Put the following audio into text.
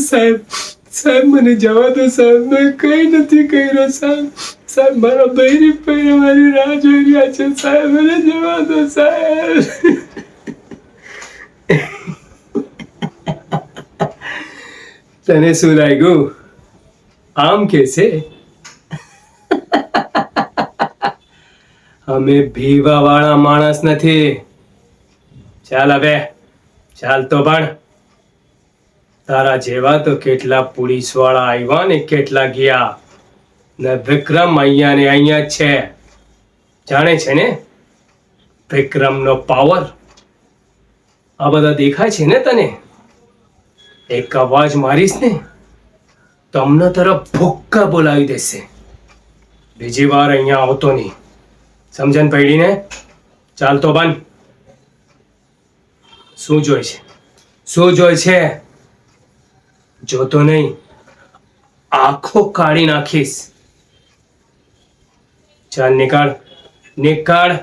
સાહેબ સાહેબ મને જવા દો સાહેબ, મેં કઈ નથી કર્યો સાહેબ. સાહેબ મારા બૈરી ભાઈ મારી રાહ જોઈ રહ્યા છે સાહેબ, મને જવા દો સાહેબ. તને શું લાગ્યું આમ કે છે? અમે ભીવા વાળા માણસ નથી. ચાલ હવે ચાલ તો પણ. તારા જેવા તો કેટલા પોલીસ વાળા આવ્યા ને કેટલા ગયા, ને વિક્રમ અહીંયા ને અહીંયા જ છે. જાણે છે ને વિક્રમનો પાવર? આ બધા દેખાય છે ને તને? એક અવાજ મારીશ ને તમને તરફ ભૂક્કા બોલાવી દેશે. બીજી વાર અહીંયા આવતો નહીં. સમજણ પડી ને? ચાલ તો બન. શું જોઈ છે? શું જોઈ છે? જોતો નહીં, આંખો કાઢી નાખીશ. ચાલ નીકળ નીકળ.